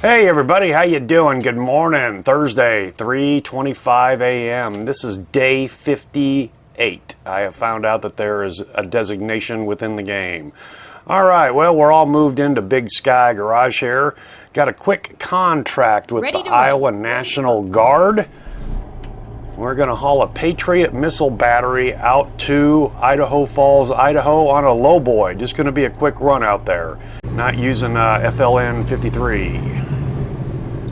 Hey everybody, how you doing? Good morning. Thursday, 3:25 a.m. This is day 58. I have found out that there is a designation within the game. All right, well, we're all moved into Big Sky Garage here. Got a quick contract with the Iowa National Guard. We're going to haul a Patriot missile battery out to Idaho Falls, Idaho on a lowboy. Just going to be a quick run out there. Not using FLN 53.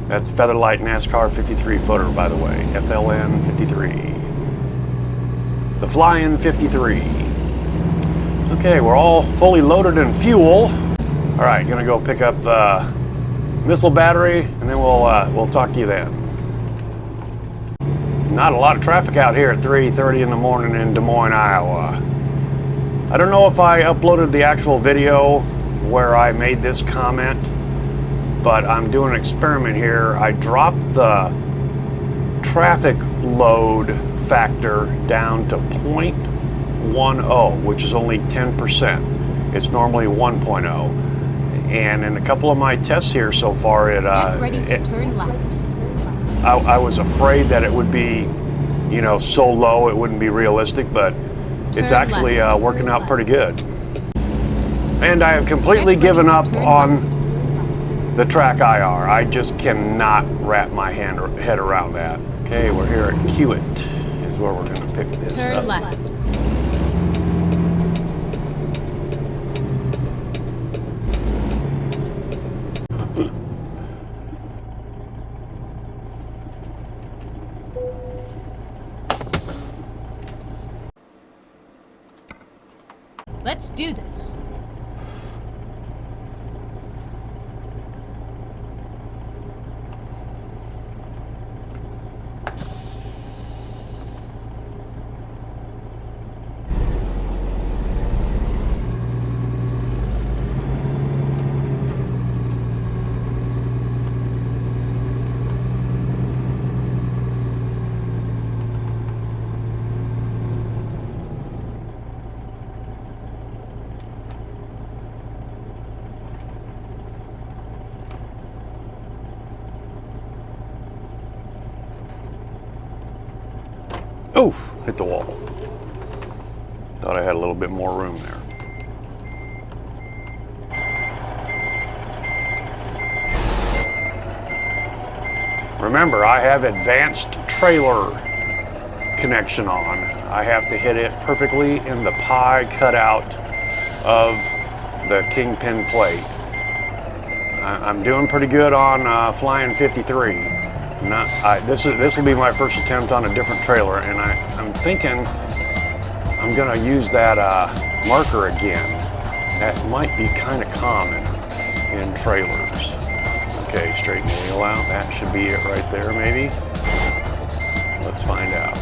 That's Featherlight NASCAR 53 footer, by the way. FLN 53. The Flying 53. Okay, we're all fully loaded in fuel. All right, gonna go pick up the missile battery, and then we'll talk to you then. Not a lot of traffic out here at 3:30 in the morning in Des Moines, Iowa. I don't know if I uploaded the actual video where I made this comment, but I'm doing an experiment here. I dropped the traffic load factor down to 0.10, which is only 10%. It's normally 1.0. And in a couple of my tests here so far, turn left. I was afraid that it would be, so low it wouldn't be realistic, but it's actually working out pretty good. And I have completely given up on the track IR. I just cannot wrap my head around that. Okay, we're here at Hewitt is where we're going to pick this up. Turn left. Let's do this. Oof, hit the wall. Thought I had a little bit more room there. Remember, I have advanced trailer connection on. I have to hit it perfectly in the pie cutout of the kingpin plate. I'm doing pretty good on Flying 53. This will be my first attempt on a different trailer, and I'm thinking I'm gonna use that marker again. That might be kind of common in trailers. Okay, straighten the wheel out. That should be it right there, maybe. Let's find out.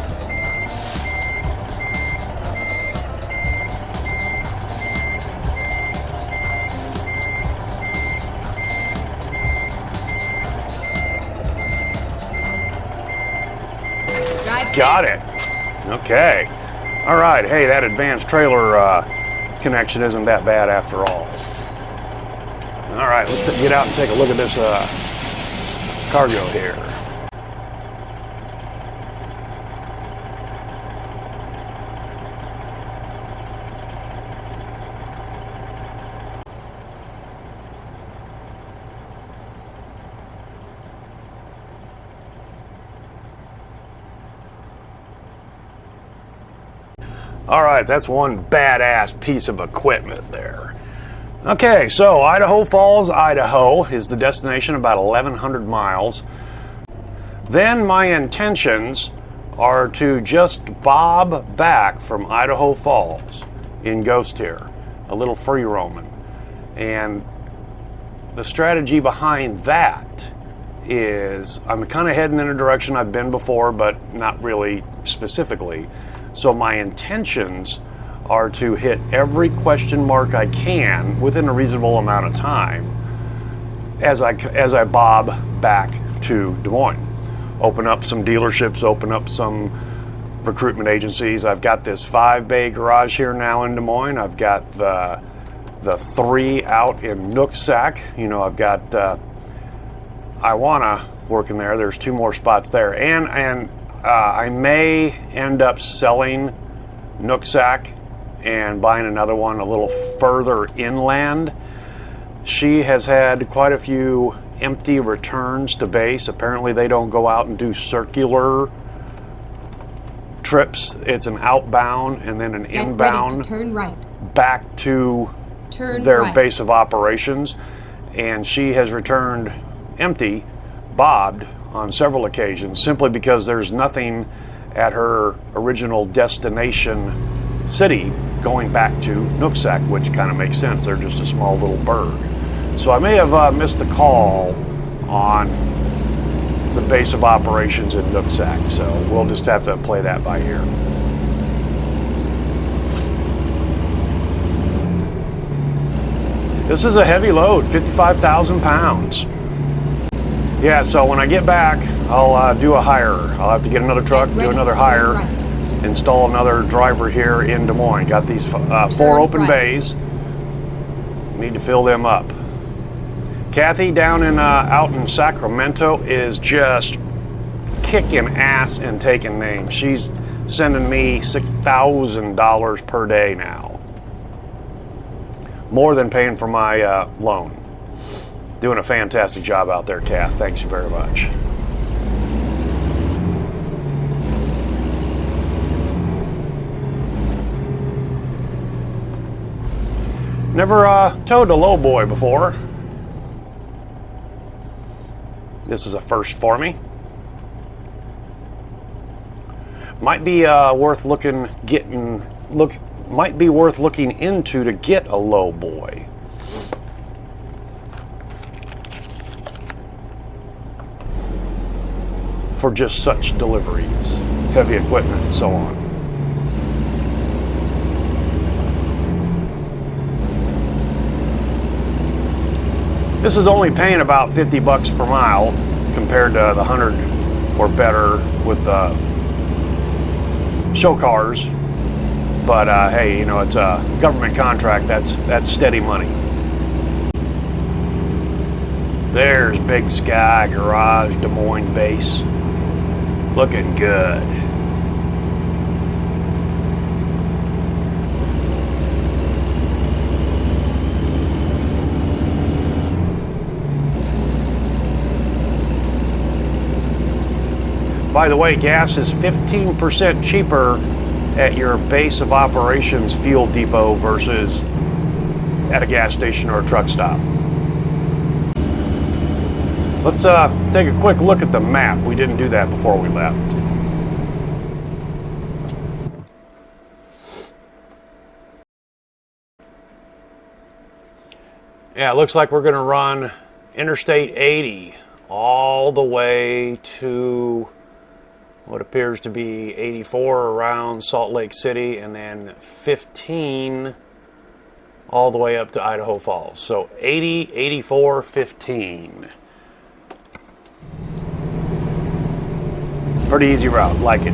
Got it. Okay. All right. Hey, that advanced trailer connection isn't that bad after all. All right. Let's get out and take a look at this cargo here. All right, that's one badass piece of equipment there. Okay, so Idaho Falls, Idaho is the destination, about 1,100 miles. Then my intentions are to just bob back from Idaho Falls in Ghost here, a little free roaming. And the strategy behind that is I'm kind of heading in a direction I've been before, but not really specifically. So my intentions are to hit every question mark I can within a reasonable amount of time as I bob back to Des Moines. Open up some dealerships, open up some recruitment agencies. I've got this 5-bay garage here now in Des Moines. I've got the 3 out in Nooksack. I've got I want to work in there. There's 2 more spots there. And I may end up selling Nooksack and buying another one a little further inland. She has had quite a few empty returns to base. Apparently they don't go out and do circular trips. It's an outbound and then an inbound turn right. back to their base of operations. And she has returned empty, bobbed on several occasions, simply because there's nothing at her original destination city going back to Nooksack, which kind of makes sense. They're just a small little burg. So I may have missed the call on the base of operations in Nooksack, so we'll just have to play that by ear. This is a heavy load, 55,000 pounds. Yeah, so when I get back, I'll do a hire. I'll have to get another truck, do another hire, install another driver here in Des Moines. Got these 4 open bays. Need to fill them up. Kathy down in out in Sacramento is just kicking ass and taking names. She's sending me $6,000 per day now. More than paying for my loan. Doing a fantastic job out there, Kath. Thanks very much. Never towed a lowboy before. This is a first for me. Might be worth looking into to get a lowboy. For just such deliveries, heavy equipment and so on. This is only paying about 50 bucks per mile compared to the 100 or better with the show cars. But hey, you know, it's a government contract. That's steady money. There's Big Sky Garage Des Moines base. Looking good. By the way, gas is 15% cheaper at your base of operations fuel depot versus at a gas station or a truck stop. Let's take a quick look at the map. We didn't do that before we left. Yeah, it looks like we're going to run Interstate 80 all the way to what appears to be 84 around Salt Lake City, and then 15 all the way up to Idaho Falls. So 80, 84, 15. Pretty easy route, like it.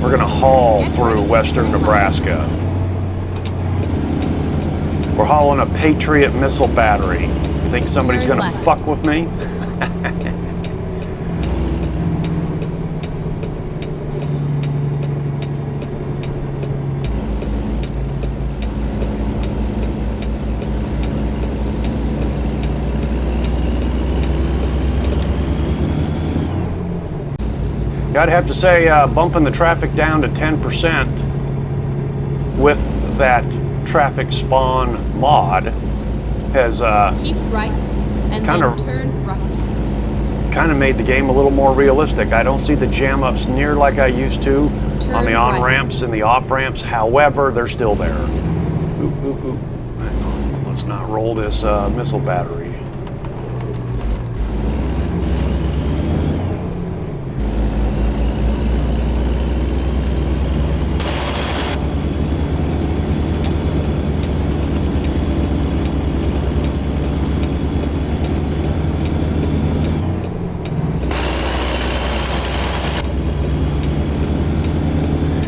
We're gonna haul through western Nebraska. We're hauling a Patriot missile battery. You think somebody's gonna fuck with me? I'd have to say bumping the traffic down to 10% with that traffic spawn mod has keep right and then turn right. Kind of made the game a little more realistic. I don't see the jam ups near like I used to on the on ramps and the off ramps. However, they're still there. Hang on. Let's not roll this missile battery.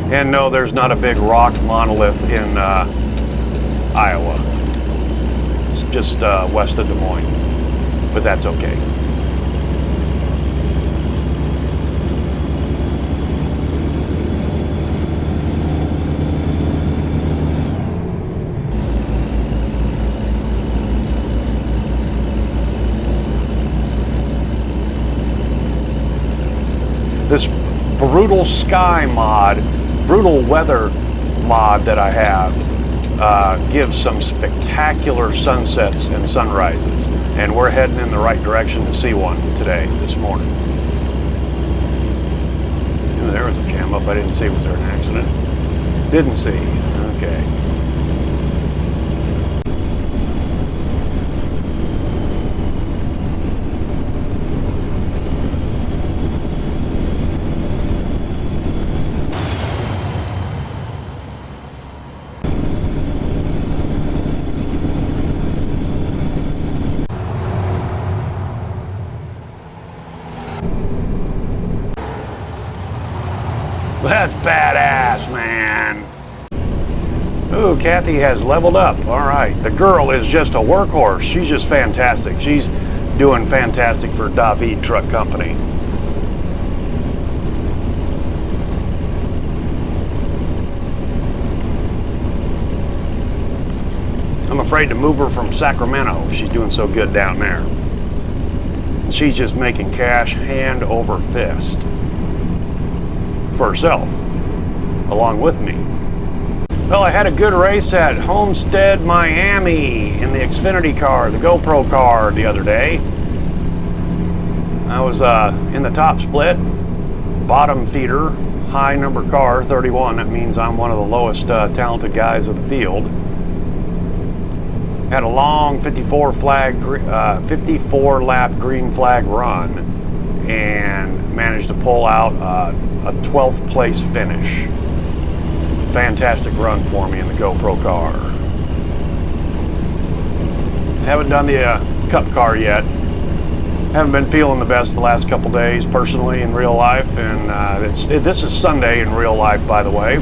And no, there's not a big rock monolith in Iowa. It's just west of Des Moines. but that's okay. This brutal sky mod, brutal weather mod that I have gives some spectacular sunsets and sunrises, and we're heading in the right direction to see one today, this morning. Ooh, there was a jam up. I didn't see. Was there an accident? Didn't see. Okay. That's badass, man. Ooh, Kathy has leveled up. All right. The girl is just a workhorse. She's just fantastic. She's doing fantastic for David Truck Company. I'm afraid to move her from Sacramento. She's doing so good down there. She's just making cash hand over fist for herself, along with me. Well, I had a good race at Homestead, Miami in the Xfinity car, the GoPro car, the other day. I was in the top split, bottom feeder, high number car, 31. That means I'm one of the lowest talented guys of the field. Had a long 54 lap green flag run and managed to pull out a 12th place finish. Fantastic run for me in the GoPro car. Haven't done the Cup car yet. Haven't been feeling the best the last couple days personally in real life, and this is Sunday in real life, by the way,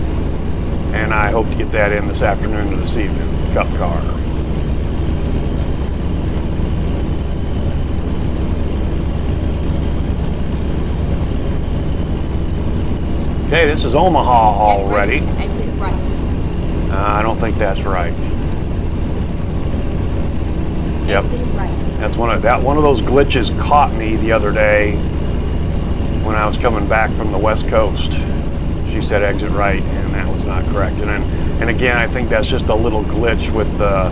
and I hope to get that in this afternoon or this evening, the Cup car. Okay, this is Omaha already. Exit right. I don't think that's right. Yep. Exit right. That's one of those glitches caught me the other day when I was coming back from the West Coast. She said exit right, and that was not correct. And again, I think that's just a little glitch with the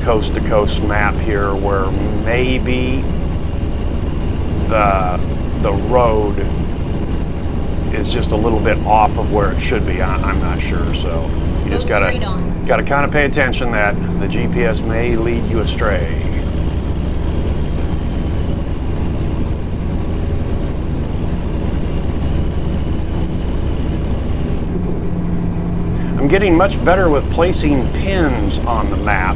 coast-to-coast map here, where maybe the road is just a little bit off of where it should be. I'm not sure, so you just gotta kind of pay attention that the GPS may lead you astray. I'm getting much better with placing pins on the map,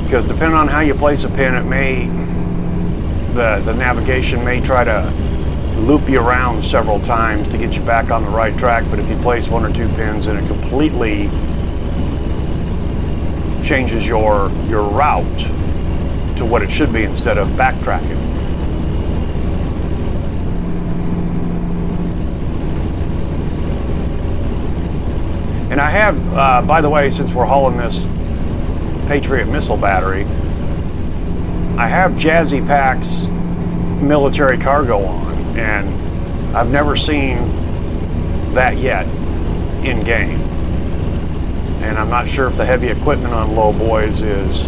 because depending on how you place a pin, the navigation may try to loop you around several times to get you back on the right track, but if you place one or two pins, then it completely changes your route to what it should be instead of backtracking. And I have, by the way, since we're hauling this Patriot missile battery, I have Jazzy Pack's military cargo on. And I've never seen that yet in game. And I'm not sure if the heavy equipment on Low Boys is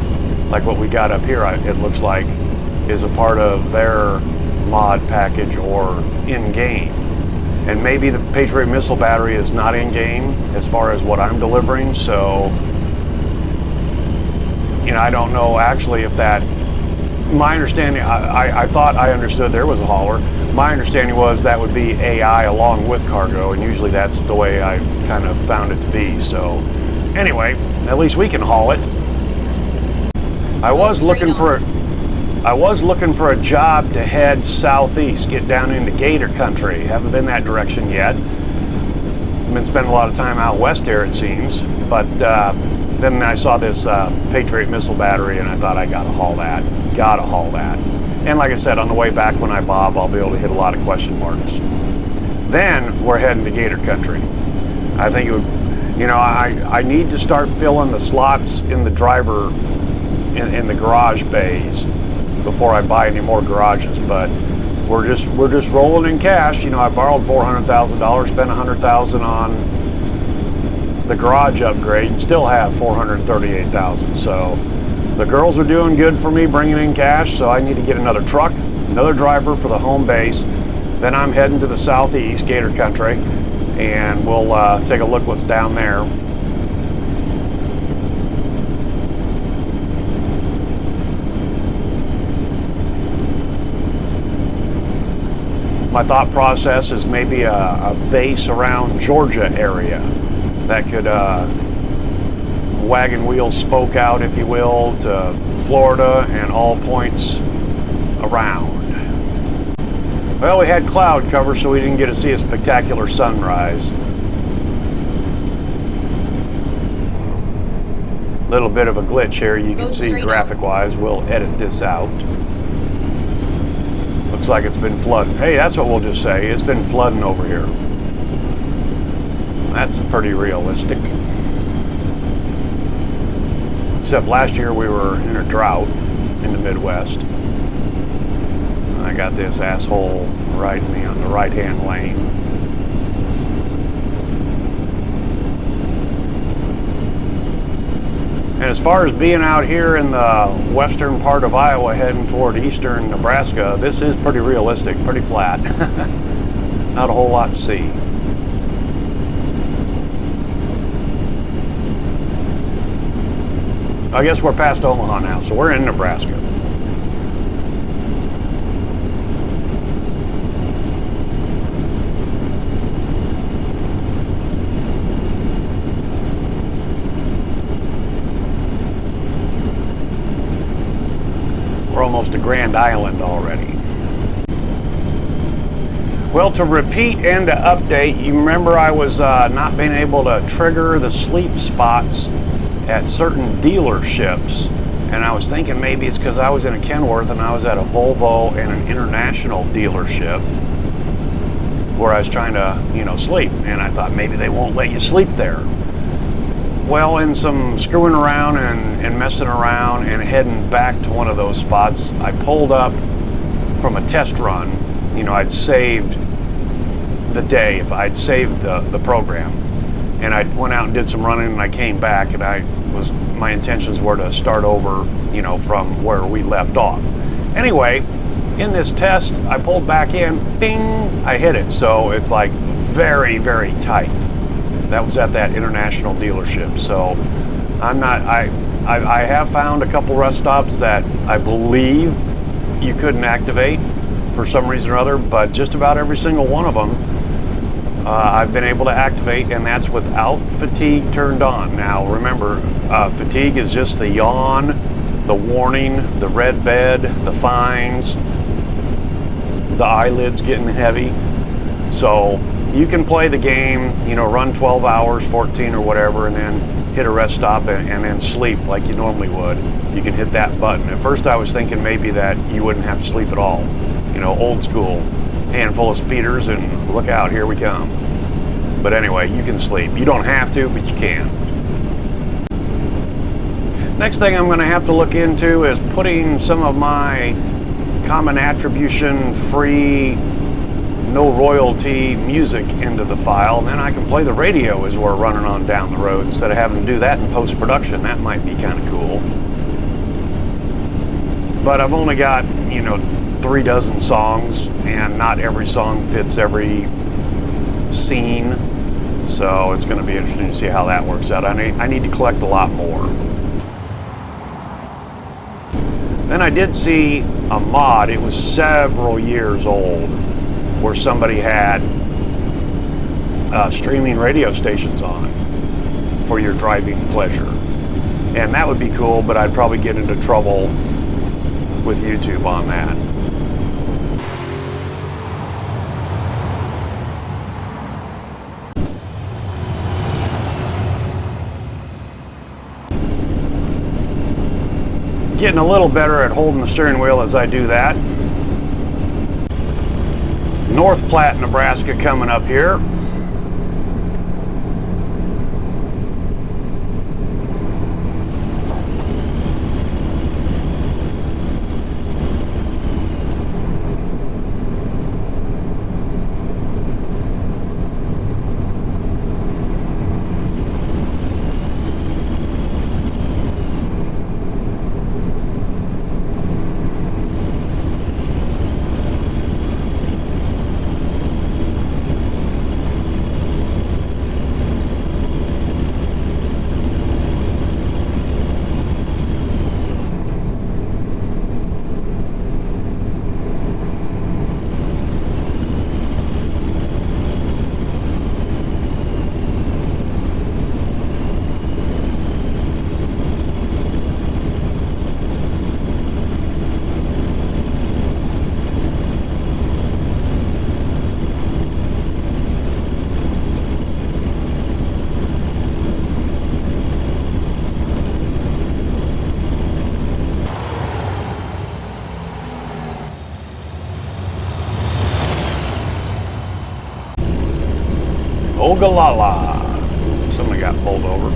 like what we got up here, it looks like, is a part of their mod package or in game. And maybe the Patriot missile battery is not in game as far as what I'm delivering, so I don't know actually if that. My understanding, I thought I understood there was a hauler. My understanding was that would be AI along with cargo, and usually that's the way I've kind of found it to be. So anyway, at least we can haul it. I was looking for a job to head southeast, get down into Gator country. Haven't been that direction yet. I've been spending a lot of time out west here, it seems. But then I saw this Patriot missile battery, and I thought I gotta haul that. Gotta haul that. And like I said, on the way back when I bob, I'll be able to hit a lot of question marks. Then we're heading to Gator Country. I think it would, you know, I need to start filling the slots in the driver, in the garage bays before I buy any more garages. But we're just rolling in cash. You know, I borrowed $400,000, spent $100,000 on the garage upgrade, and still have $438,000. So the girls are doing good for me, bringing in cash. So I need to get another truck, another driver for the home base. Then I'm heading to the southeast, Gator Country, and we'll take a look what's down there. My thought process is maybe a base around Georgia area that could wagon wheel spoke out, if you will, to Florida and all points around. Well, we had cloud cover, so we didn't get to see a spectacular sunrise. Little bit of a glitch here, you can see graphic-wise. We'll edit this out. Looks like it's been flooding. Hey, that's what we'll just say. It's been flooding over here. That's pretty realistic. Except last year we were in a drought in the Midwest. I got this asshole riding me on the right-hand lane. And as far as being out here in the western part of Iowa heading toward eastern Nebraska, this is pretty realistic, pretty flat. Not a whole lot to see. I guess we're past Omaha now, so we're in Nebraska. We're almost to Grand Island already. Well, to repeat and to update, you remember I was not being able to trigger the sleep spots at certain dealerships, and I was thinking maybe it's because I was in a Kenworth and I was at a Volvo and an international dealership where I was trying to, you know, sleep, and I thought maybe they won't let you sleep there. Well, in some screwing around and messing around and heading back to one of those spots, I pulled up from a test run. You know, I'd saved the day, if I'd saved the program, and I went out and did some running, and I came back, and my intentions were to start over, you know, from where we left off. Anyway, in this test, I pulled back in, bing, I hit it. So it's like very, very tight. That was at that international dealership. So I have found a couple rest stops that I believe you couldn't activate for some reason or other, but just about every single one of them I've been able to activate, and that's without fatigue turned on. Now remember, fatigue is just the yawn, the warning, the red bed, the fines, the eyelids getting heavy. So you can play the game, you know, run 12 hours, 14 or whatever, and then hit a rest stop and then sleep like you normally would. You can hit that button. At first I was thinking maybe that you wouldn't have to sleep at all. You know, old school, handful of speeders and look out, here we come. But anyway, you can sleep. You don't have to, but you can. Next thing I'm going to have to look into is putting some of my common attribution free, no royalty music into the file, and then I can play the radio as we're running on down the road instead of having to do that in post-production. That might be kind of cool. But I've only got, you know, 3 dozen songs, and not every song fits every scene, so it's going to be interesting to see how that works out. I need to collect a lot more. Then I did see a mod, it was several years old, where somebody had streaming radio stations on for your driving pleasure. And that would be cool, but I'd probably get into trouble with YouTube on that. Getting a little better at holding the steering wheel as I do that. North Platte, Nebraska coming up here. Ogallala. Somebody got pulled over.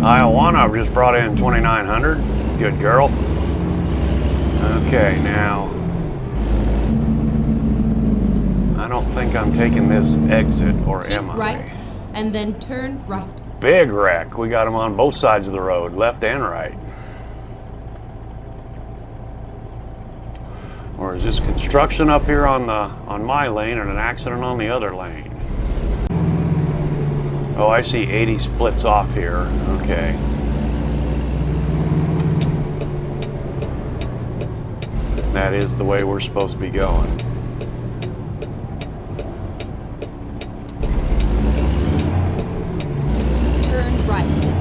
Iowa, I've just brought in 2,900. Good girl. Okay, now I don't think I'm taking this exit, or am I? Right, and then turn right. Big wreck. We got them on both sides of the road, left and right. Or is this construction up here on my lane and an accident on the other lane? Oh, I see 80 splits off here. Okay. That is the way we're supposed to be going. Turn right.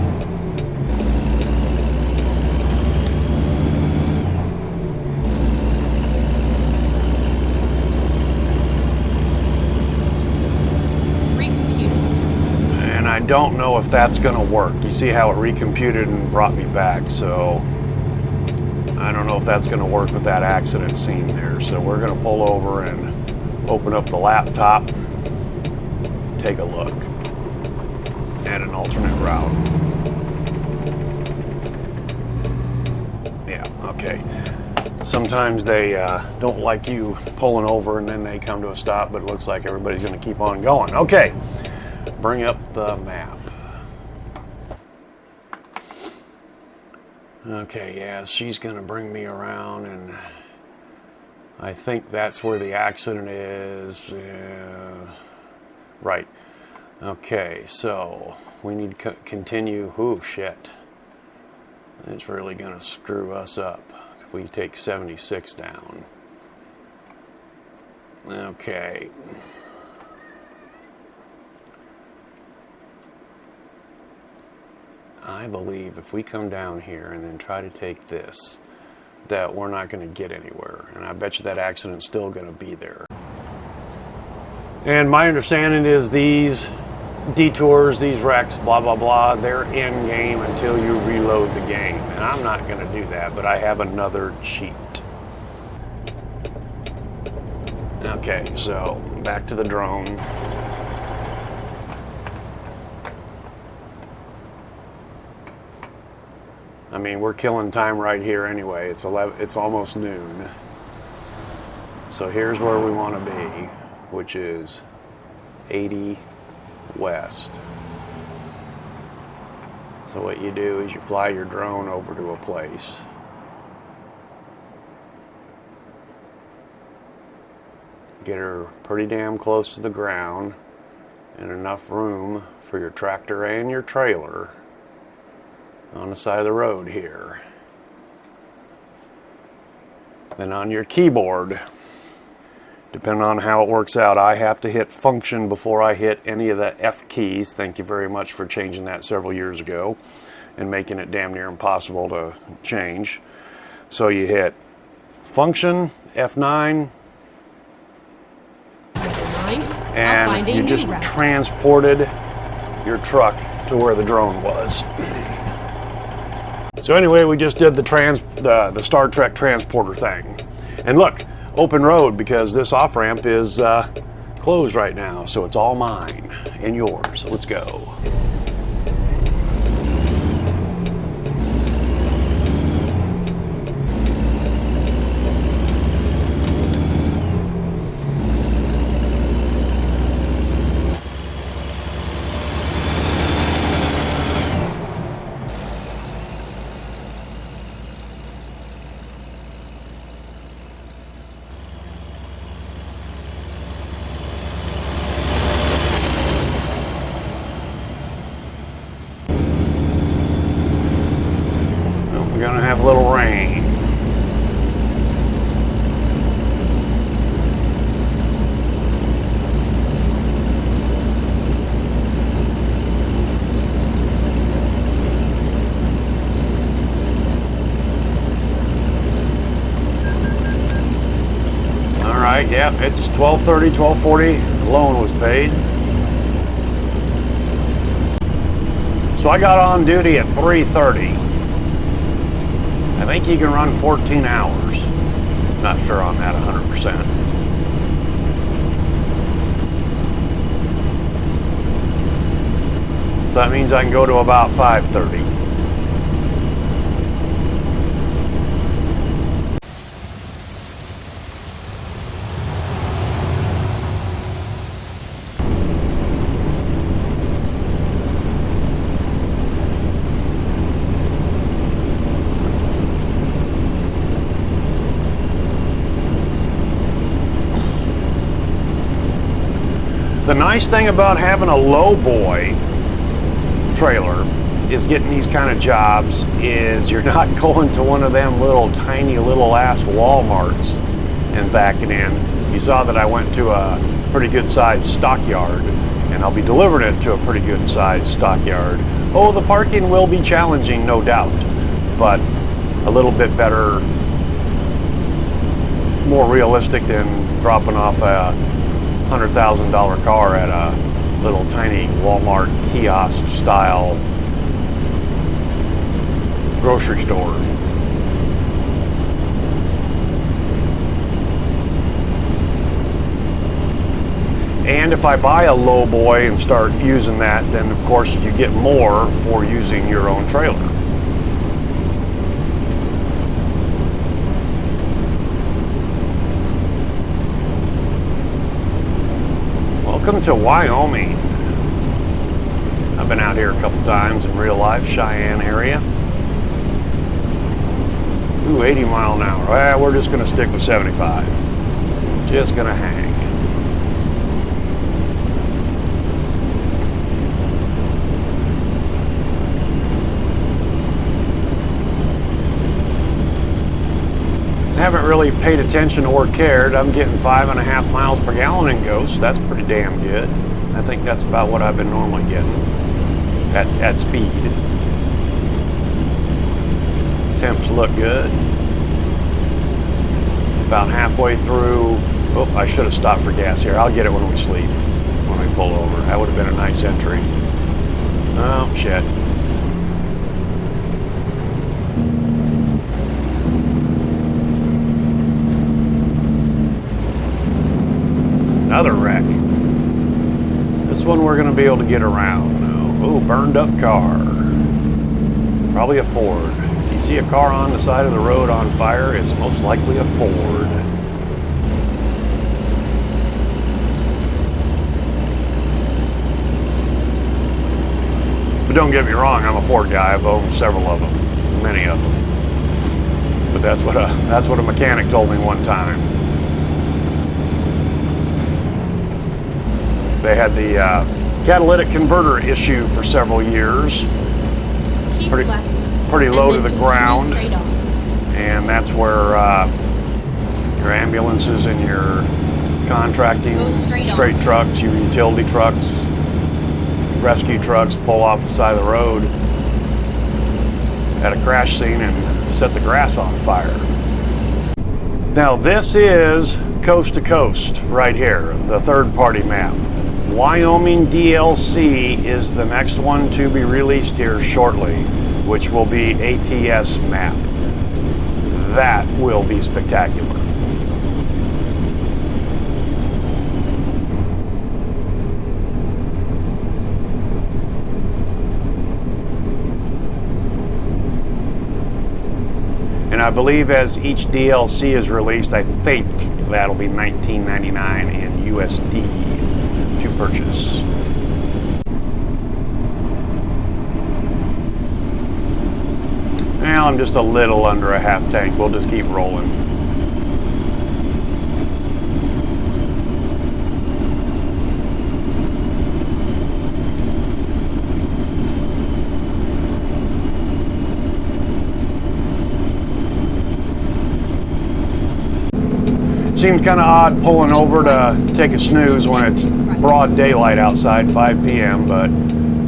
I don't know if that's going to work. You see how it recomputed and brought me back, so I don't know if that's going to work with that accident scene there. So we're going to pull over and open up the laptop, take a look at an alternate route. Yeah, okay. Sometimes they don't like you pulling over and then they come to a stop, but it looks like everybody's going to keep on going. Okay. Bring up the map. Okay, yeah, she's going to bring me around, and I think that's where the accident is. Right. Okay, so we need to continue. Ooh, shit. It's really going to screw us up if we take 76 down. Okay. I believe if we come down here and then try to take this, that we're not going to get anywhere. And I bet you that accident's still going to be there. And my understanding is these detours, these wrecks, blah, blah, blah, they're in game until you reload the game. And I'm not going to do that, but I have another cheat. Okay, so back to the drone. I mean, we're killing time right here anyway. It's almost noon. So here's where we want to be, which is 80 west. So what you do is you fly your drone over to a place. Get her pretty damn close to the ground and enough room for your tractor and your trailer on the side of the road here. Then on your keyboard, depending on how it works out, I have to hit function before I hit any of the F keys. Thank you very much for changing that several years ago and making it damn near impossible to change. So you hit function, F9, and you just transported your truck to where the drone was. So anyway, we just did the Star Trek transporter thing. And look, open road, because this off-ramp is closed right now, so it's all mine and yours. So let's go. We're gonna have a little rain. All right, yeah, it's 12:30, 12:40. The loan was paid. So I got on duty at 3:30. I think you can run 14 hours. Not sure on that 100%. So that means I can go to about 5:30. The nice thing about having a low boy trailer is getting these kind of jobs is you're not going to one of them little tiny little ass Walmarts and backing in. You saw that I went to a pretty good sized stockyard, and I'll be delivering it to a pretty good sized stockyard. Oh, the parking will be challenging, no doubt, but a little bit better, more realistic than dropping off a $100,000 car at a little tiny Walmart kiosk style grocery store. And if I buy a low boy and start using that, then of course you get more for using your own trailer. Welcome to Wyoming. I've been out here a couple times in real life, Cheyenne area. Ooh, 80 mile an hour. Well, we're just gonna stick with 75. Just gonna hang. Haven't really paid attention or cared. I'm getting 5.5 miles per gallon in Ghost. That's pretty damn good. I think that's about what I've been normally getting at speed. Temps look good. About halfway through. Oh, I should have stopped for gas here. I'll get it when we sleep, when we pull over. That would have been a nice entry. Oh, shit. Another wreck. This one we're going to be able to get around. Oh, burned up car. Probably a Ford. If you see a car on the side of the road on fire, it's most likely a Ford. But don't get me wrong, I'm a Ford guy. I've owned several of them, many of them. But that's what a mechanic told me one time. They had the catalytic converter issue for several years. Keep left. Pretty low to and the then ground. continue straight on. And that's where your ambulances and your contracting Go straight straight on. trucks, your utility trucks, rescue trucks pull off the side of the road at a crash scene and set the grass on fire. Now this is coast to coast right here, the third party map. Wyoming DLC is the next one to be released here shortly, which will be ATS map. That will be spectacular. And I believe as each DLC is released, I think that'll be $19.99 in USD to purchase. Now I'm just a little under a half tank. We'll just keep rolling. Seems kind of odd pulling over to take a snooze when it's broad daylight outside, 5 p.m., but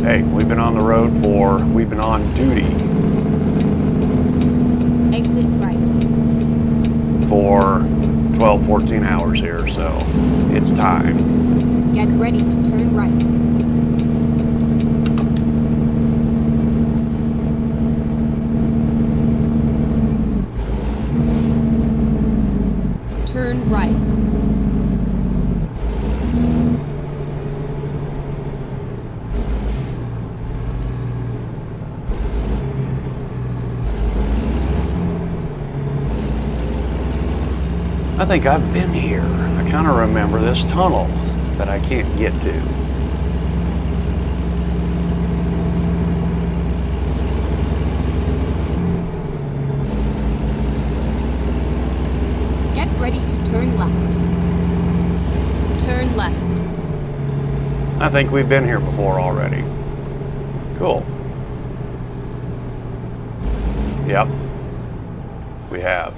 hey, we've been on duty Exit right. for 12, 14 hours here, so it's time. Get ready to turn right. Turn right. I think I've been here. I kind of remember this tunnel that I can't get to. Get ready to turn left. Turn left. I think we've been here before already. Cool. Yep, we have.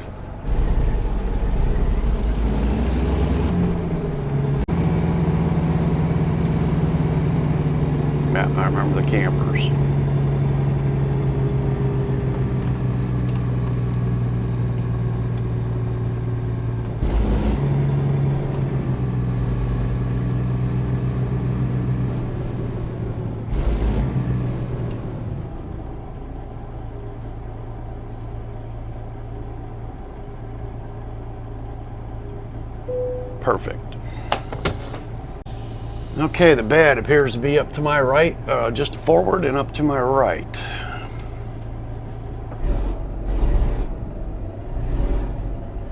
Yeah, I remember the campers. Perfect. Okay, the bed appears to be up to my right, just forward and up to my right.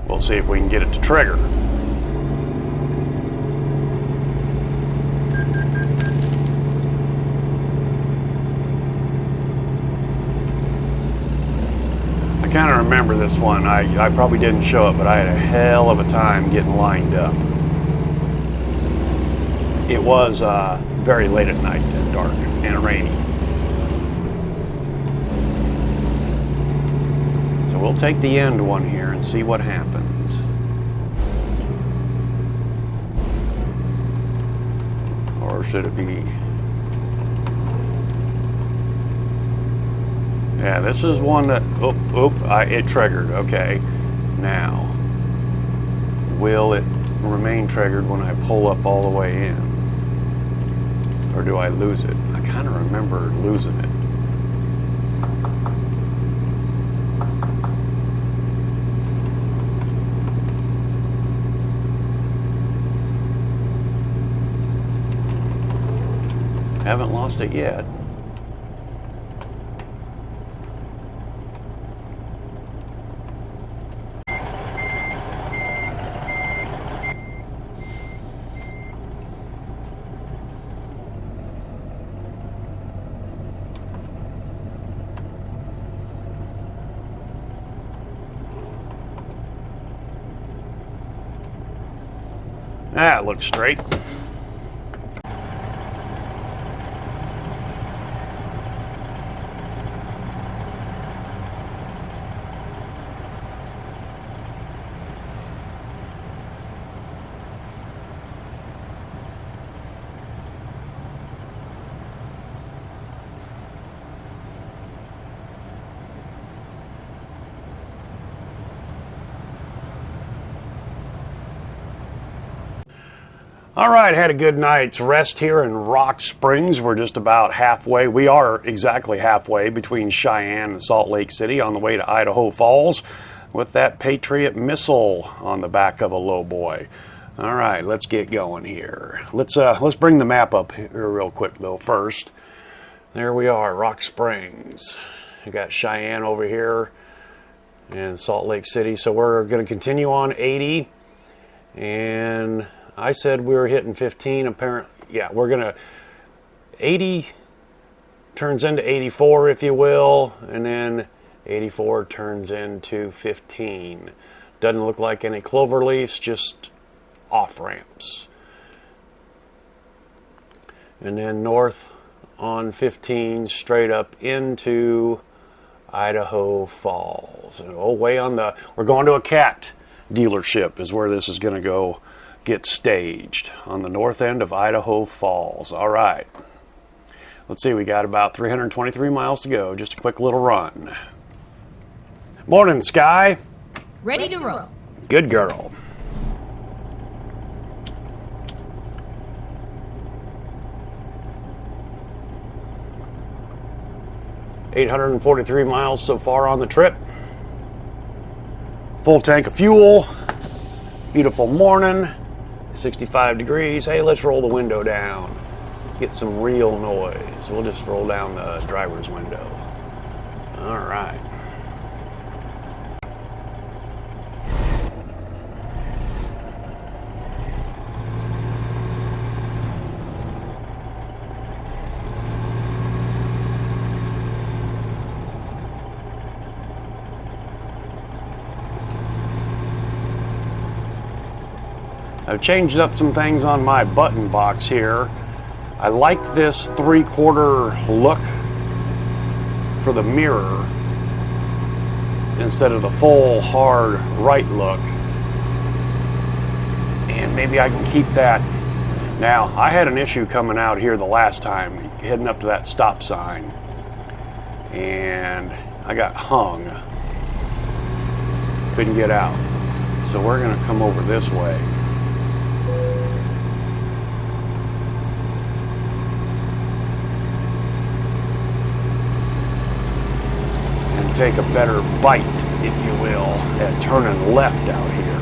We'll see if we can get it to trigger. I kind of remember this one. I probably didn't show it, but I had a hell of a time getting lined up. It was very late at night and dark and rainy. So we'll take the end one here and see what happens. Or should it be? Yeah, this is one that, it triggered. Okay, now, will it remain triggered when I pull up all the way in? Or do I lose it? I kind of remember losing it. Haven't lost it yet. That looks straight. All right, had a good night's rest here in Rock Springs. We're just about halfway. We are exactly halfway between Cheyenne and Salt Lake City on the way to Idaho Falls with that Patriot missile on the back of a lowboy. All right, let's get going here. Let's bring the map up here real quick though first. There we are, Rock Springs. We got Cheyenne over here and Salt Lake City. So we're going to continue on 80 and I said we were hitting 15. Apparently, yeah, we're going to 80 turns into 84, if you will, and then 84 turns into 15. Doesn't look like any clover leaves, just off ramps. And then north on 15, straight up into Idaho Falls. Oh, way on the, we're going to a cat dealership is where this is going to go get staged on the north end of Idaho Falls. All right. Let's see, we got about 323 miles to go. Just a quick little run. Morning, Sky. Ready to roll. Good girl. $843 miles so far on the trip. Full tank of fuel. Beautiful morning. 65 degrees. Hey, let's roll the window down. Get some real noise. We'll just roll down the driver's window. All right. I've changed up some things on my button box here. I like this 3/4 look for the mirror instead of the full hard right look. And maybe I can keep that. Now, I had an issue coming out here the last time, heading up to that stop sign. And I got hung. Couldn't get out. So we're gonna come over this way. Take a better bite, if you will, at turning left out here.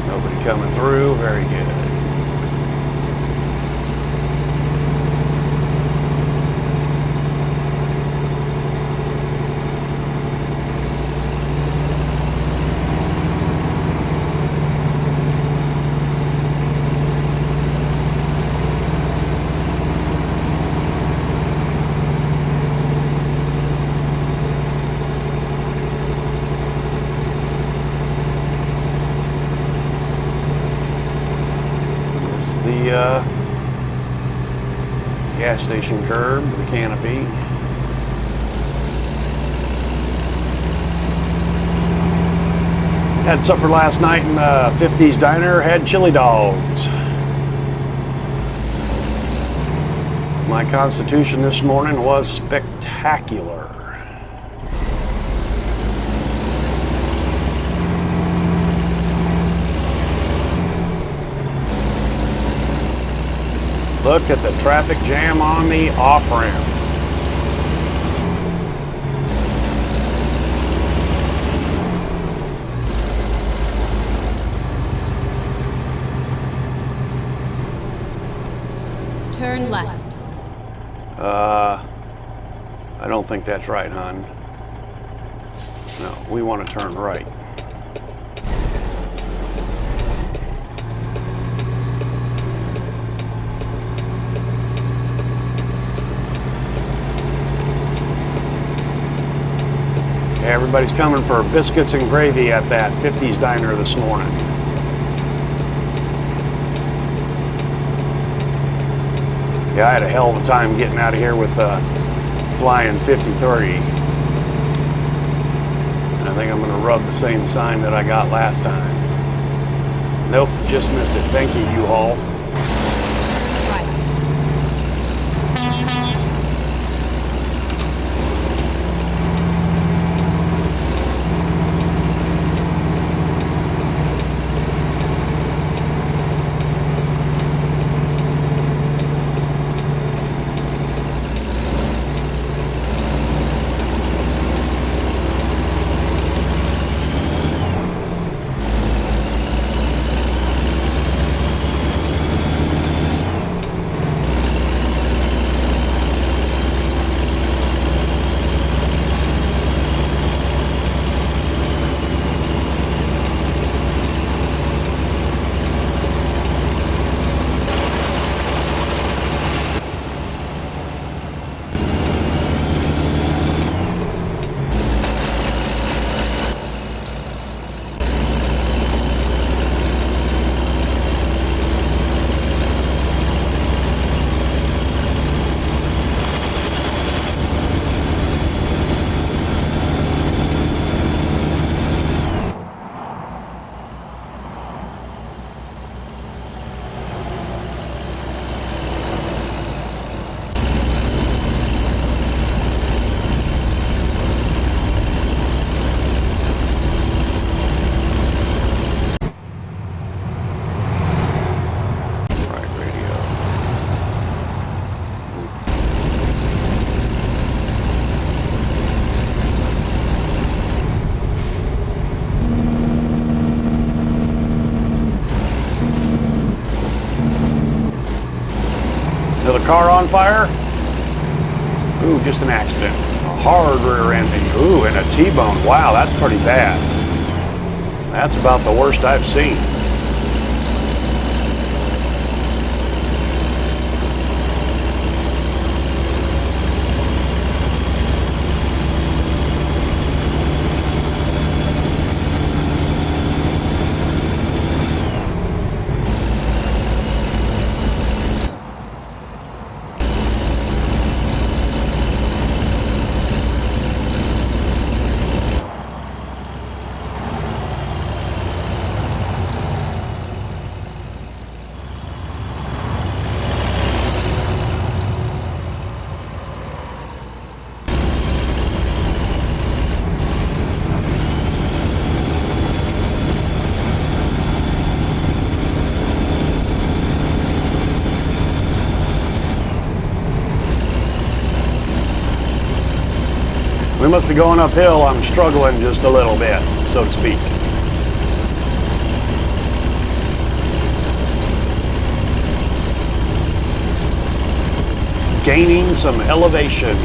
Nobody coming through, very good. Gas station curb, the canopy. Had supper last night in the 50s diner, had chili dogs. My constitution this morning was spectacular. Look at the traffic jam on the off-ramp. Turn left. I don't think that's right, hon. No, we want to turn right. Everybody's coming for biscuits and gravy at that 50s diner this morning. Yeah, I had a hell of a time getting out of here with flying 50-30. And I think I'm going to rub the same sign that I got last time. Nope, just missed it. Thank you, U-Haul. Right. Another car on fire? Ooh, just an accident. A hard rear ending. Ooh, and a T-bone. Wow, that's pretty bad. That's about the worst I've seen. We must be going uphill. I'm struggling just a little bit, so to speak. Gaining some elevation.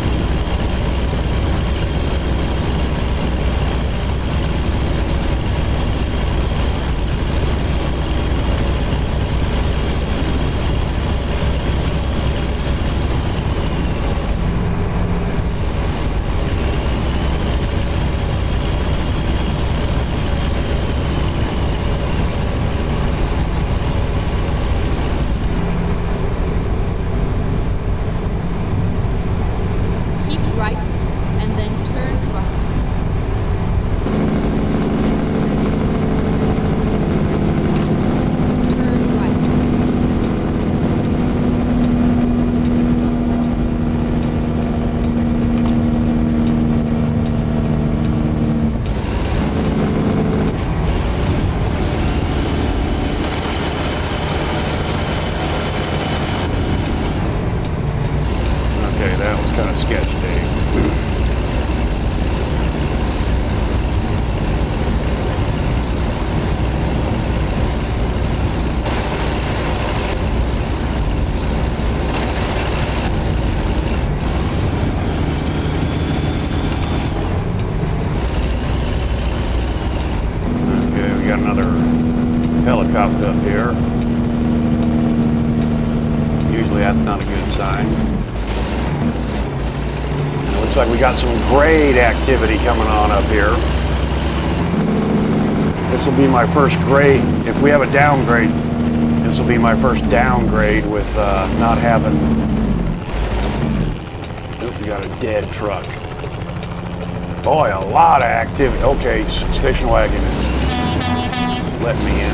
helicopter up here. Usually that's not a good sign. It looks like we got some grade activity coming on up here. This will be my first grade. If we have a downgrade, this will be my first downgrade with not having... Oops, we got a dead truck. Boy, a lot of activity. Okay, station wagon is letting me in.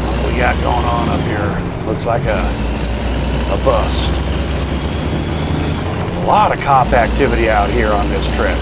What do we got going on up here? Looks like a bust. A lot of cop activity out here on this trip.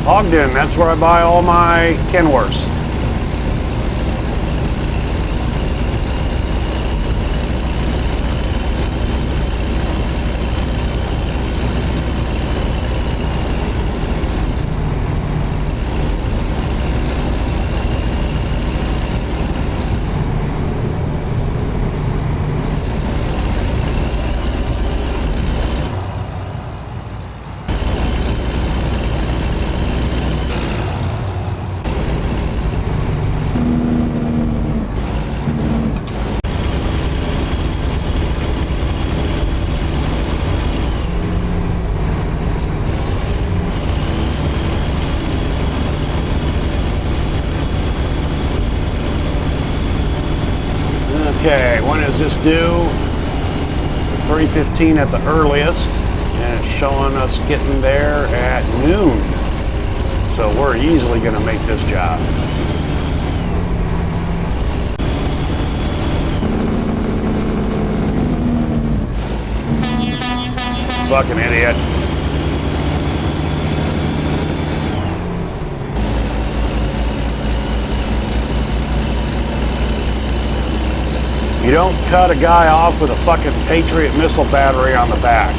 Ogden, that's where I buy all my Kenworths. Okay, when is this due? 3:15 at the earliest, and it's showing us getting there at noon. So we're easily going to make this job. Fucking idiot. You don't cut a guy off with a fucking Patriot missile battery on the back.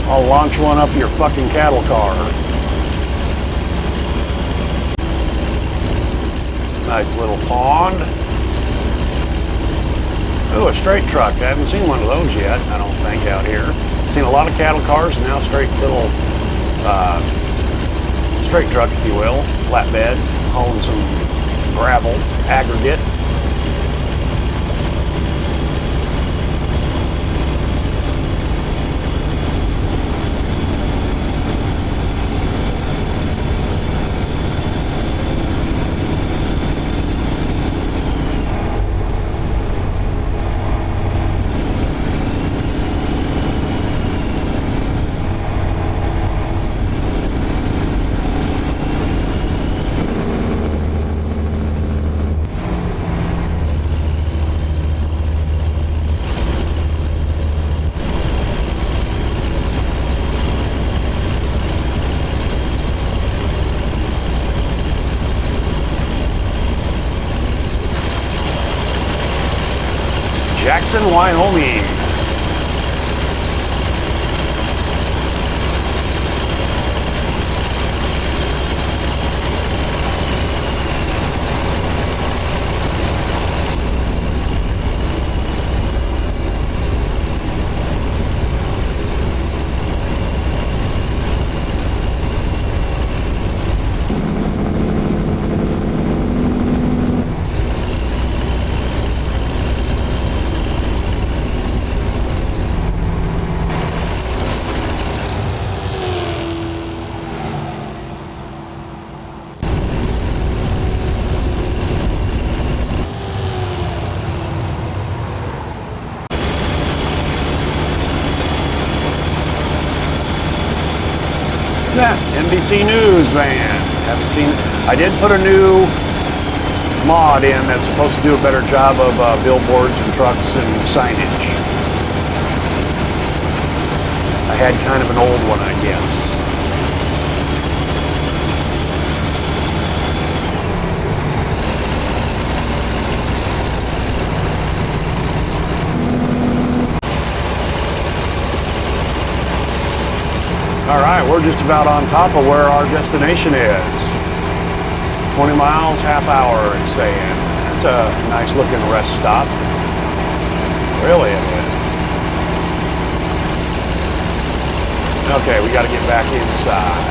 I'll launch one up your fucking cattle car. Nice little pond. Ooh, a straight truck. I haven't seen one of those yet, I don't think, out here. Seen a lot of cattle cars, and now straight little straight truck, if you will, flatbed, hauling some gravel, aggregate. Jackson, Wyoming. that? NBC News van. Haven't seen it. I did put a new mod in that's supposed to do a better job of billboards and trucks and signage. I had kind of an old one, I guess. All right, we're just about on top of where our destination is. 20 miles, half hour, it's saying. That's a nice looking rest stop. Really it is. Okay, we got to get back inside.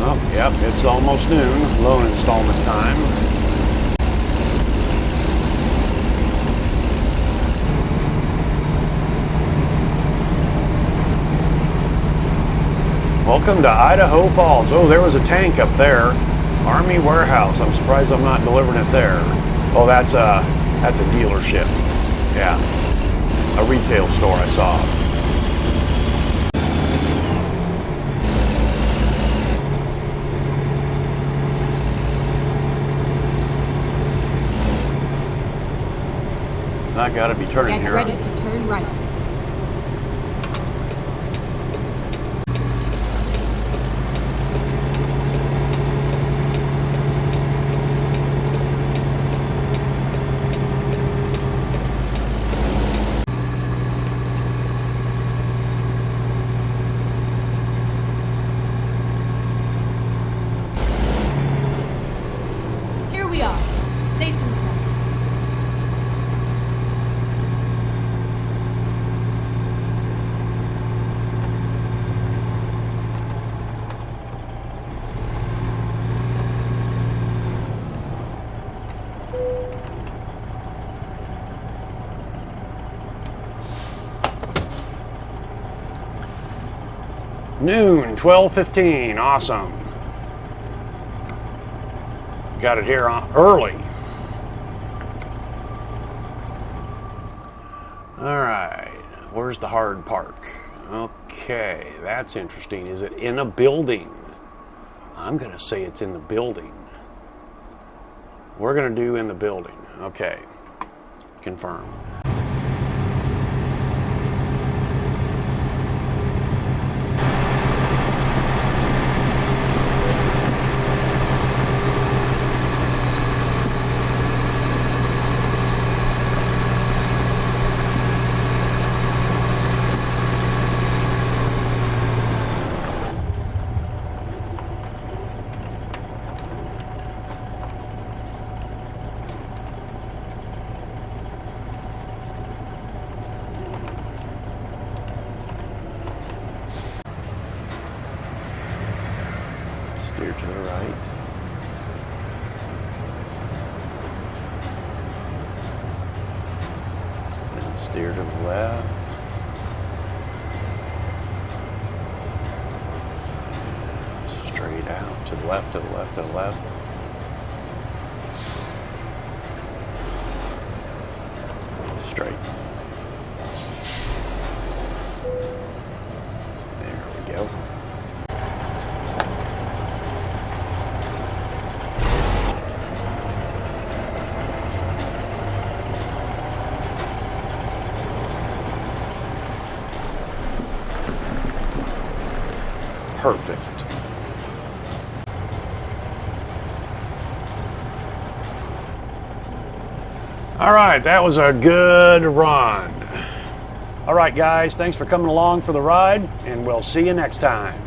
Oh, yep, it's almost noon. Loan installment time. Welcome to Idaho Falls. Oh, there was a tank up there. Army warehouse. I'm surprised I'm not delivering it there. Oh, that's a dealership. Yeah, a retail store I saw. I gotta be turning Get here. ready to turn right. Here we are, safe and sound. Noon, 12:15. Awesome. Got it here early. All right. Where's the hard part? Okay, that's interesting. Is it in a building? I'm going to say it's in the building. We're going to do in the building. Okay. Confirm. Steer to the right. And steer to the left. Straight out to the left, to the left, to the left. Straight. There we go. Perfect. All right, that was a good run. All right, guys, thanks for coming along for the ride, and we'll see you next time.